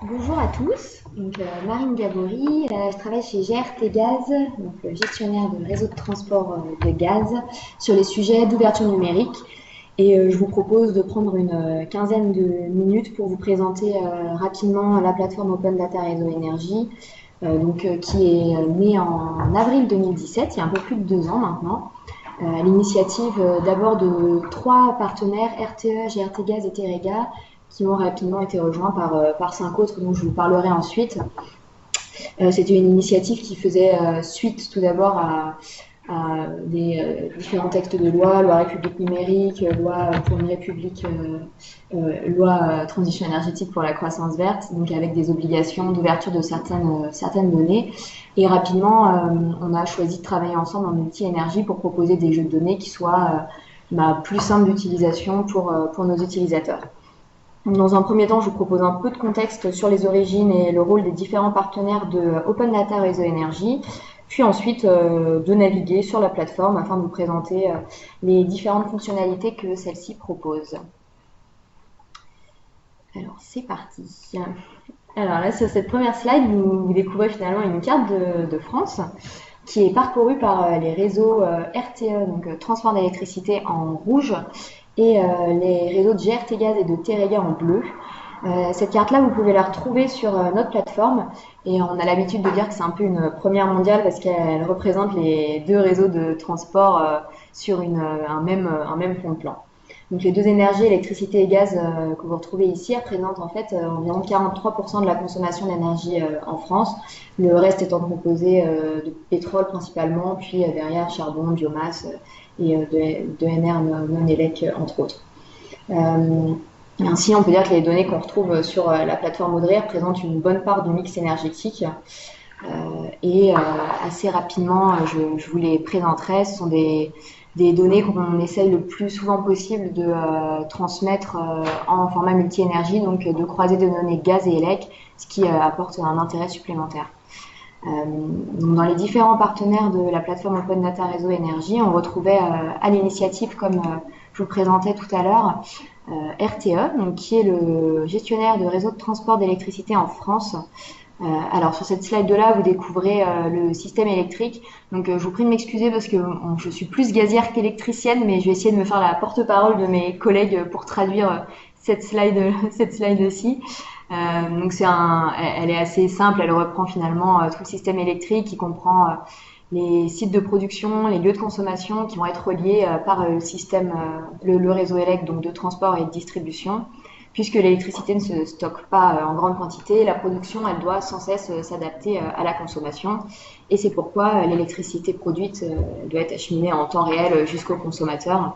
Bonjour à tous, Marine Gabory, je travaille chez GRT Gaz, donc gestionnaire de réseau de transport de gaz, sur les sujets d'ouverture numérique. Et je vous propose de prendre une quinzaine de minutes pour vous présenter rapidement la plateforme Open Data Réseau Énergie, qui est née en avril 2017, il y a un peu plus de 2 ans maintenant. À l'initiative d'abord de 3 partenaires, RTE, GRT Gaz et Terega, qui ont rapidement été rejoints par 5 autres dont je vous parlerai ensuite. C'était une initiative qui faisait suite tout d'abord à des différents textes de loi République numérique, loi pour une République, loi transition énergétique pour la croissance verte, donc avec des obligations d'ouverture de certaines données. Et rapidement, on a choisi de travailler ensemble en multi-énergie pour proposer des jeux de données qui soient plus simples d'utilisation pour nos utilisateurs. Dans un premier temps, je vous propose un peu de contexte sur les origines et le rôle des différents partenaires de Open Data Réseau Énergie, puis ensuite de naviguer sur la plateforme afin de vous présenter les différentes fonctionnalités que celle-ci propose. Alors, c'est parti. Alors là, sur cette première slide, vous découvrez finalement une carte de France qui est parcourue par les réseaux RTE, donc transport d'électricité en rouge, et les réseaux de GRT Gaz et de Terega en bleu. Cette carte-là, vous pouvez la retrouver sur notre plateforme, et on a l'habitude de dire que c'est un peu une première mondiale parce qu'elle représente les 2 réseaux de transport sur un même fond de plan. Donc les 2 énergies, électricité et gaz, que vous retrouvez ici, représentent en fait environ 43% de la consommation d'énergie en France, le reste étant composé de pétrole principalement, puis derrière charbon, biomasse et de NR non élec entre autres. Ainsi, on peut dire que les données qu'on retrouve sur la plateforme Audrey représentent une bonne part du mix énergétique. Assez rapidement, je vous les présenterai. Ce sont des données qu'on essaye le plus souvent possible de transmettre en format multi-énergie, donc de croiser des données gaz et élec, ce qui apporte un intérêt supplémentaire. Dans les différents partenaires de la plateforme Open Data Réseau Énergie, on retrouvait à l'initiative, comme je vous présentais tout à l'heure, RTE, donc, qui est le gestionnaire de réseau de transport d'électricité en France. Alors sur cette slide-là, vous découvrez le système électrique. Donc je vous prie de m'excuser parce que je suis plus gazière qu'électricienne, mais je vais essayer de me faire la porte-parole de mes collègues pour traduire cette slide-ci. Donc elle est assez simple, elle reprend finalement tout le système électrique qui comprend les sites de production, les lieux de consommation qui vont être reliés par le système, le réseau élec, donc de transport et de distribution. Puisque l'électricité ne se stocke pas en grande quantité, la production, elle doit sans cesse s'adapter à la consommation. Et c'est pourquoi l'électricité produite doit être acheminée en temps réel jusqu'au consommateur.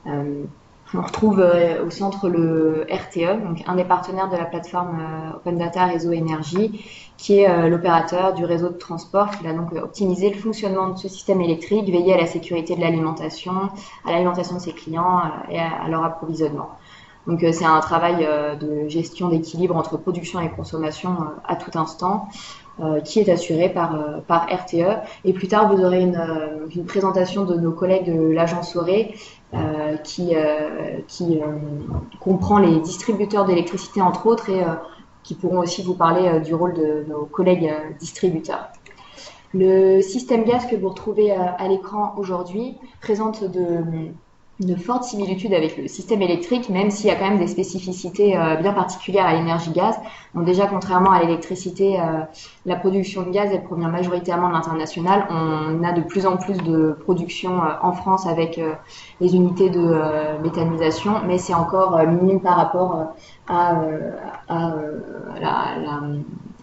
On retrouve au centre le RTE, donc un des partenaires de la plateforme Open Data Réseau Énergie, qui est l'opérateur du réseau de transport, qui va donc optimiser le fonctionnement de ce système électrique, veiller à la sécurité de l'alimentation, à l'alimentation de ses clients et à leur approvisionnement. Donc c'est un travail de gestion d'équilibre entre production et consommation à tout instant, qui est assuré par RTE. Et plus tard, vous aurez une présentation de nos collègues de l'agence Auré, qui comprend les distributeurs d'électricité entre autres, et qui pourront aussi vous parler du rôle de nos collègues distributeurs. Le système gaz que vous retrouvez à l'écran aujourd'hui présente de fortes similitudes avec le système électrique, même s'il y a quand même des spécificités bien particulières à l'énergie gaz. Donc déjà, contrairement à l'électricité, la production de gaz, elle provient majoritairement de l'international. On a de plus en plus de production en France avec les unités de méthanisation, mais c'est encore minime par rapport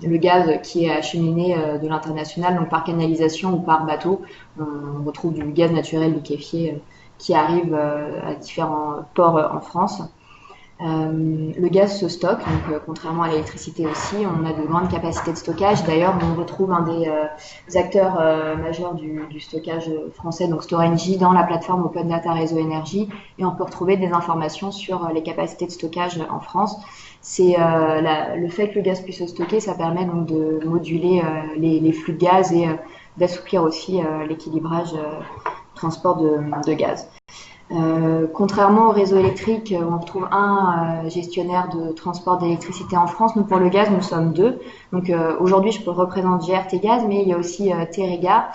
le gaz qui est acheminé de l'international, donc par canalisation ou par bateau. On retrouve du gaz naturel liquéfié qui arrive à différents ports en France. Le gaz se stocke, donc contrairement à l'électricité aussi, on a de grandes capacités de stockage. D'ailleurs, on retrouve un des acteurs majeurs du stockage français, donc Storengy, dans la plateforme Open Data Réseau Énergie, et on peut retrouver des informations sur les capacités de stockage en France. C'est le fait que le gaz puisse se stocker, ça permet donc de moduler les flux de gaz et d'assouplir aussi l'équilibrage transport de gaz. Contrairement au réseau électrique où on retrouve un gestionnaire de transport d'électricité en France, nous pour le gaz nous sommes deux. Donc aujourd'hui je représente GRT Gaz, mais il y a aussi Terega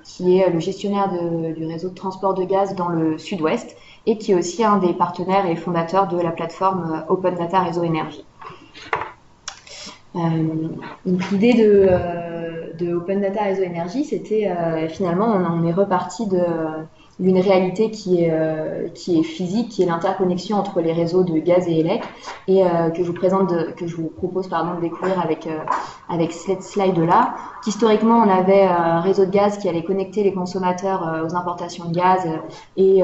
qui est le gestionnaire du réseau de transport de gaz dans le sud-ouest et qui est aussi un des partenaires et fondateurs de la plateforme Open Data Réseau Énergie. Donc l'idée de Open Data Réseau Énergie, c'était finalement on est reparti d'une réalité qui est physique, qui est l'interconnexion entre les réseaux de gaz et élec, et que je vous propose de découvrir avec cette slide là. Historiquement, on avait un réseau de gaz qui allait connecter les consommateurs aux importations de gaz et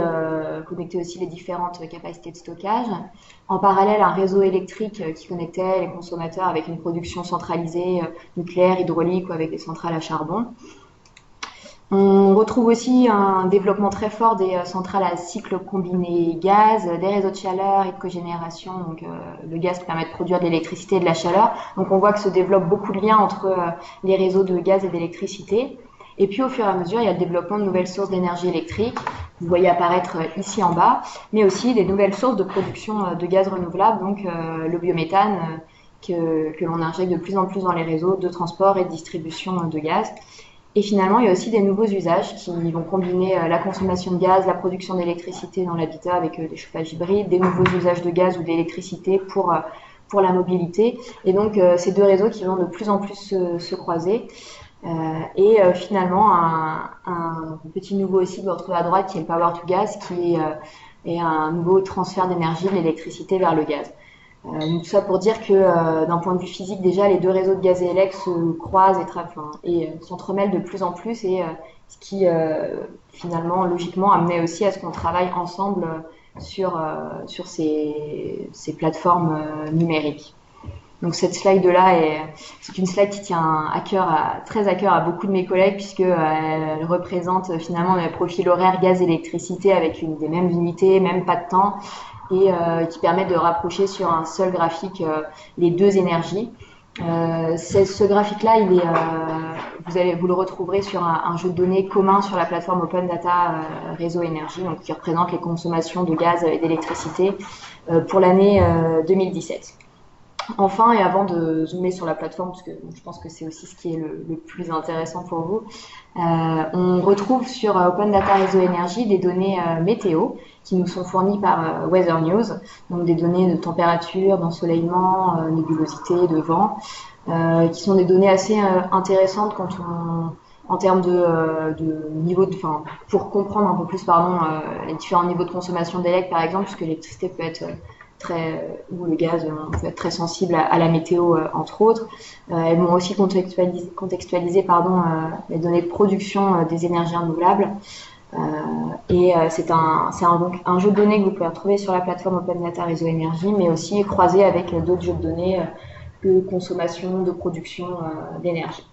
connecter aussi les différentes capacités de stockage. En parallèle, un réseau électrique qui connectait les consommateurs avec une production centralisée nucléaire, hydraulique ou avec des centrales à charbon. On retrouve aussi un développement très fort des centrales à cycle combiné gaz, des réseaux de chaleur et de cogénération. Donc, le gaz permet de produire de l'électricité et de la chaleur. Donc, on voit que se développent beaucoup de liens entre les réseaux de gaz et d'électricité. Et puis, au fur et à mesure, il y a le développement de nouvelles sources d'énergie électrique. Vous voyez apparaître ici en bas, mais aussi des nouvelles sources de production de gaz renouvelable, donc le biométhane que l'on injecte de plus en plus dans les réseaux de transport et de distribution de gaz. Et finalement, il y a aussi des nouveaux usages qui vont combiner la consommation de gaz, la production d'électricité dans l'habitat avec des chauffages hybrides, des nouveaux usages de gaz ou d'électricité pour la mobilité. Et donc, ces deux réseaux qui vont de plus en plus se croiser. Finalement, un petit nouveau aussi que vous retrouvez à droite qui est le Power to Gas, qui est un nouveau transfert d'énergie de l'électricité vers le gaz. Tout ça pour dire que d'un point de vue physique, déjà, les deux réseaux de gaz et élec se croisent et s'entremêlent de plus en plus, et ce qui finalement, logiquement, amenait aussi à ce qu'on travaille ensemble sur ces plateformes numériques. Donc cette slide-là, c'est une slide qui tient très à cœur à beaucoup de mes collègues, puisque elle représente finalement le profil horaire gaz-électricité avec des mêmes unités, même pas de temps, et qui permet de rapprocher sur un seul graphique les deux énergies. Ce graphique-là, vous le retrouverez sur un jeu de données commun sur la plateforme Open Data Réseau Énergie, donc qui représente les consommations de gaz et d'électricité pour l'année 2017. Enfin, et avant de zoomer sur la plateforme, parce que je pense que c'est aussi ce qui est le plus intéressant pour vous, on retrouve sur Open Data Réseau Énergie des données météo qui nous sont fournies par Weather News, donc des données de température, d'ensoleillement, nébulosité, de vent, qui sont des données assez intéressantes en termes de niveau pour comprendre un peu plus les différents niveaux de consommation d'élec, par exemple, puisque l'électricité peut être ou le gaz peut être très sensible à la météo, entre autres. Elles vont aussi contextualiser les données de production des énergies renouvelables. C'est un jeu de données que vous pouvez retrouver sur la plateforme Open Data Réseau Énergie, mais aussi croisé avec d'autres jeux de données de consommation, de production d'énergie.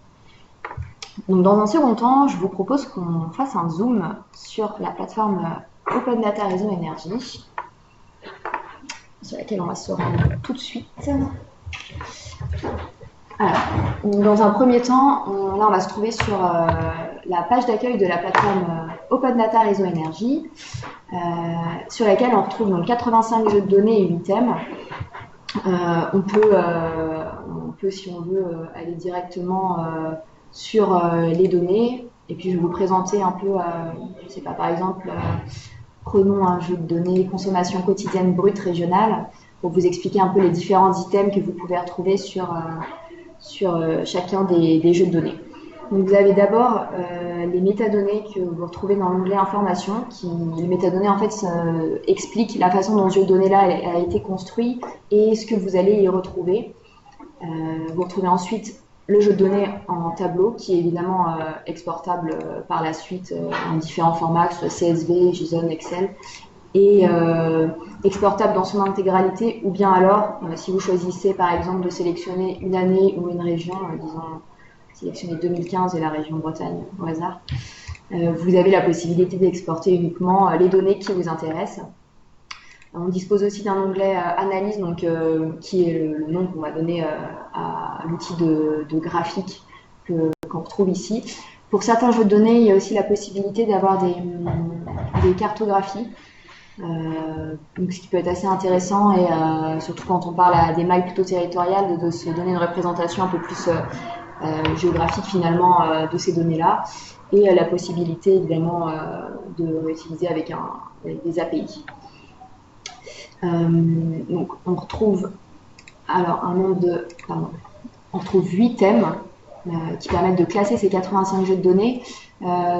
Donc, dans un second temps, je vous propose qu'on fasse un zoom sur la plateforme Open Data Réseau Énergie, sur laquelle on va se rendre tout de suite. Alors, dans un premier temps, là on va se trouver sur la page d'accueil de la plateforme Open Data Réseau Énergie, sur laquelle on retrouve donc 85 jeux de données et 8 thèmes. On peut, si on veut, aller directement sur les données, et puis je vais vous présenter un peu, je sais pas, par exemple, prenons un jeu de données consommation quotidienne brute régionale pour vous expliquer un peu les différents items que vous pouvez retrouver sur chacun des jeux de données. Donc vous avez d'abord les métadonnées que vous retrouvez dans l'onglet information. Les métadonnées en fait expliquent la façon dont ce jeu de données là a été construit et ce que vous allez y retrouver. Vous retrouvez ensuite le jeu de données en tableau qui est évidemment exportable par la suite en différents formats, que ce soit CSV, JSON, Excel, et exportable dans son intégralité, ou bien alors, si vous choisissez par exemple de sélectionner une année ou une région, disons sélectionner 2015 et la région Bretagne au hasard, vous avez la possibilité d'exporter uniquement les données qui vous intéressent. On dispose aussi d'un onglet analyse, donc, qui est le nom qu'on va donner à l'outil de graphique qu'on retrouve ici. Pour certains jeux de données, il y a aussi la possibilité d'avoir des cartographies. Donc ce qui peut être assez intéressant et surtout quand on parle à des mailles plutôt territoriales de se donner une représentation un peu plus géographique finalement de ces données-là et la possibilité évidemment de réutiliser avec des API. Donc on retrouve alors on retrouve 8 thèmes qui permettent de classer ces 85 jeux de données.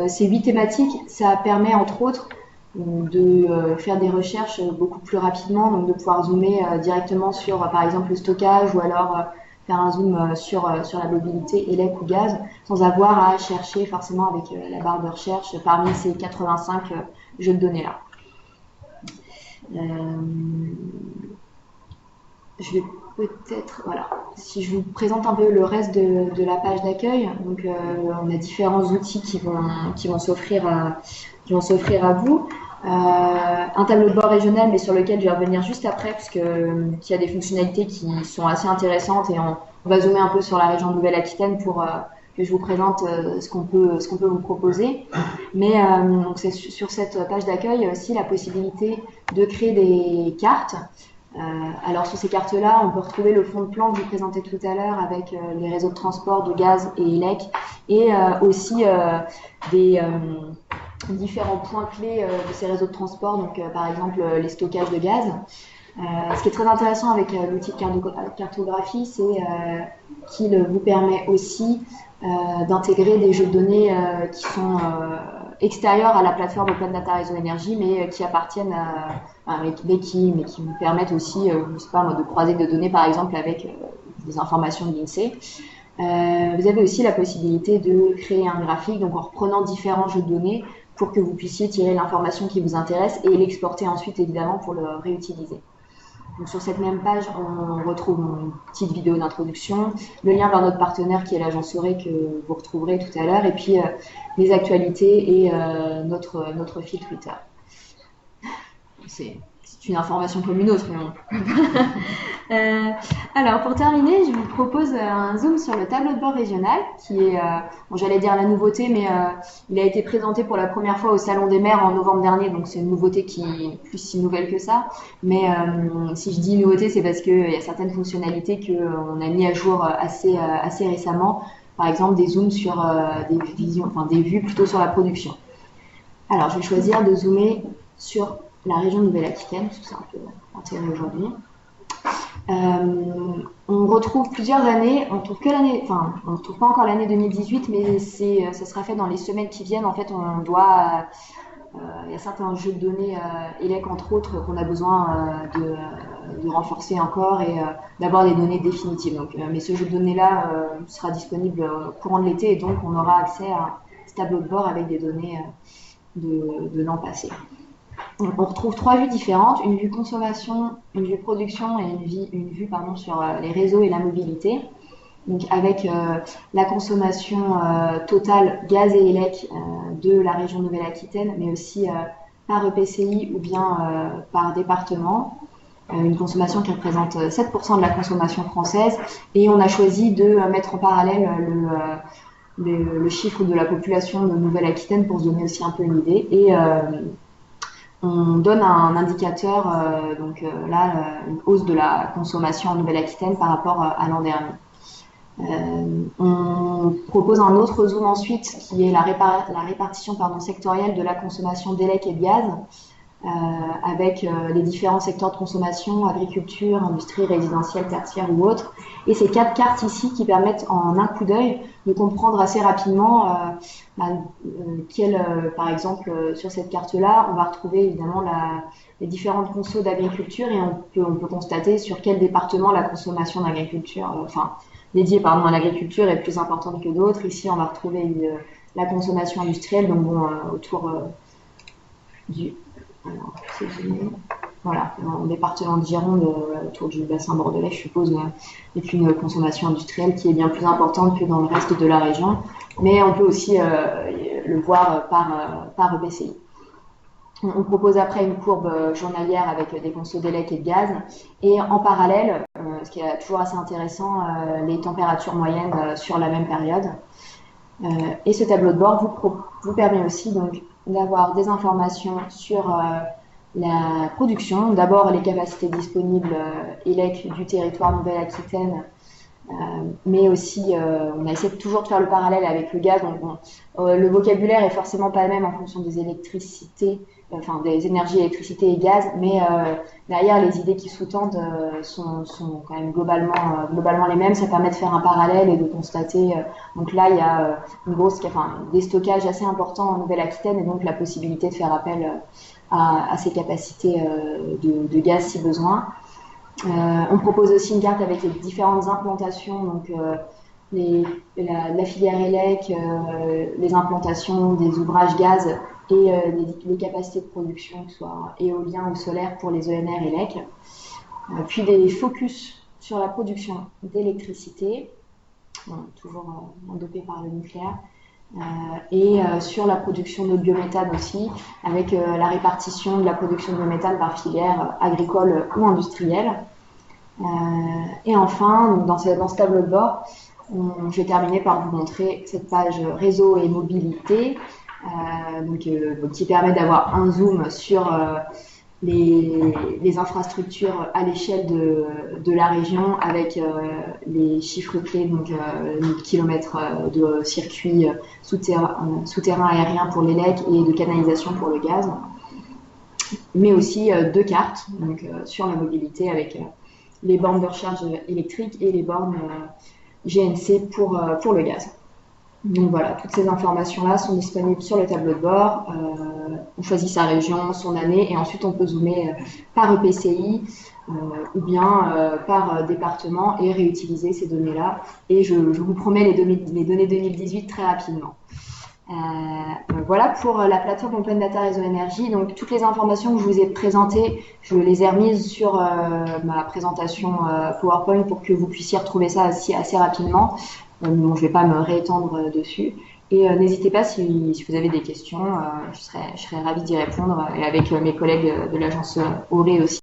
Ces 8 thématiques, ça permet entre autres de faire des recherches beaucoup plus rapidement, donc de pouvoir zoomer directement sur par exemple le stockage ou alors faire un zoom sur la mobilité élec ou gaz sans avoir à chercher forcément avec la barre de recherche parmi ces 85 jeux de données là. Je vais peut-être, voilà, si je vous présente un peu le reste de la page d'accueil, donc on a différents outils qui vont s'offrir à vous. Un tableau de bord régional, mais sur lequel je vais revenir juste après, puisqu'il y a des fonctionnalités qui sont assez intéressantes et on va zoomer un peu sur la région de Nouvelle-Aquitaine pour que je vous présente ce qu'on peut vous proposer. Mais donc c'est sur cette page d'accueil, il y a aussi la possibilité de créer des cartes. Alors sur ces cartes-là, on peut retrouver le fond de plan que je vous présentais tout à l'heure avec les réseaux de transport de gaz et élec et aussi des différents points clés de ces réseaux de transport, donc par exemple les stockages de gaz. Ce qui est très intéressant avec l'outil de cartographie, c'est qu'il vous permet aussi d'intégrer des jeux de données qui sont extérieurs à la plateforme Open Data Réseau Énergie, mais qui appartiennent mais qui vous permettent aussi, je sais pas, de croiser des données par exemple avec des informations de l'INSEE. Vous avez aussi la possibilité de créer un graphique, donc en reprenant différents jeux de données pour que vous puissiez tirer l'information qui vous intéresse et l'exporter ensuite évidemment pour le réutiliser. Donc sur cette même page, on retrouve une petite vidéo d'introduction, le lien vers notre partenaire qui est l'agence Auré que vous retrouverez tout à l'heure, et puis les actualités et notre fil Twitter. C'est une information comme une autre, mais bon. Alors pour terminer, je vous propose un zoom sur le tableau de bord régional, qui est, bon, j'allais dire la nouveauté, mais il a été présenté pour la première fois au Salon des maires en novembre dernier, donc c'est une nouveauté qui est plus si nouvelle que ça. Mais si je dis nouveauté, c'est parce qu'il y a certaines fonctionnalités qu'on a mis à jour assez récemment, par exemple des zooms sur des vues plutôt sur la production. Alors je vais choisir de zoomer sur la région de Nouvelle-Aquitaine, parce que c'est un peu intérêt aujourd'hui. On retrouve plusieurs années, on retrouve pas encore l'année 2018, mais ça sera fait dans les semaines qui viennent. En fait, il y a certains jeux de données élec entre autres qu'on a besoin de renforcer encore et d'avoir des données définitives. Donc, mais ce jeu de données-là sera disponible courant de l'été et donc on aura accès à ce tableau de bord avec des données de l'an passé. On retrouve 3 vues différentes, une vue consommation, une vue production et une vue sur les réseaux et la mobilité. Donc avec la consommation totale gaz et élec de la région Nouvelle-Aquitaine, mais aussi par EPCI ou bien par département. Une consommation qui représente 7% de la consommation française. Et on a choisi de mettre en parallèle le chiffre de la population de Nouvelle-Aquitaine pour se donner aussi un peu une idée. Et on donne un indicateur, une hausse de la consommation en Nouvelle-Aquitaine par rapport à l'an dernier. On propose un autre zoom ensuite qui est la répartition sectorielle de la consommation d'élec et de gaz avec les différents secteurs de consommation, agriculture, industrie, résidentielle, tertiaire ou autre. Et ces 4 cartes ici qui permettent en un coup d'œil de comprendre assez rapidement par exemple, sur cette carte-là, on va retrouver évidemment les différentes consos d'agriculture et on peut constater sur quel département la consommation d'agriculture, dédiée à l'agriculture est plus importante que d'autres. Ici, on va retrouver la consommation industrielle, donc autour du... Alors, voilà, en département de Gironde, autour du bassin bordelais, je suppose, et puis une consommation industrielle qui est bien plus importante que dans le reste de la région. Mais on peut aussi le voir par EPCI. On propose après une courbe journalière avec des consos d'élec et de gaz. Et en parallèle, ce qui est toujours assez intéressant, les températures moyennes sur la même période. Et ce tableau de bord vous permet aussi donc d'avoir des informations sur la production, d'abord les capacités disponibles ELEC du territoire Nouvelle-Aquitaine, mais aussi on a essayé toujours de faire le parallèle avec le gaz. Donc, bon, le vocabulaire est forcément pas le même en fonction des électricités, enfin des énergies électricité et gaz, mais derrière les idées qui sous-tendent sont quand même globalement les mêmes. Ça permet de faire un parallèle et de constater. Donc là, il y a des stockages assez importants en Nouvelle-Aquitaine et donc la possibilité de faire appel à ces capacités de gaz si besoin. On propose aussi une carte avec les différentes implantations, donc la filière ELEC, les implantations des ouvrages gaz et les capacités de production, que ce soit éolien ou solaire pour les ENR ELEC. Puis des focus sur la production d'électricité, toujours dopée par le nucléaire, et sur la production de biométhane aussi, avec la répartition de la production de biométhane par filière agricole ou industrielle. Et enfin, dans ce tableau de bord, je vais terminer par vous montrer cette page réseau et mobilité, qui permet d'avoir un zoom sur les infrastructures à l'échelle de la région avec les chiffres clés, donc kilomètres de circuits souterrains aériens pour l'ELEC et de canalisation pour le gaz, mais aussi deux cartes donc, sur la mobilité avec les bornes de recharge électrique et les bornes GNC pour le gaz. Donc voilà, toutes ces informations-là sont disponibles sur le tableau de bord. On choisit sa région, son année, et ensuite on peut zoomer par EPCI ou bien par département et réutiliser ces données-là. Et je vous promets les données 2018 très rapidement. Voilà pour la plateforme Open Data Réseau Énergie. Donc toutes les informations que je vous ai présentées, je les ai remises sur ma présentation PowerPoint pour que vous puissiez retrouver ça assez rapidement. Bon, je ne vais pas me réétendre dessus. Et n'hésitez pas si vous avez des questions, je serais ravie d'y répondre et avec mes collègues de l'agence Auré aussi.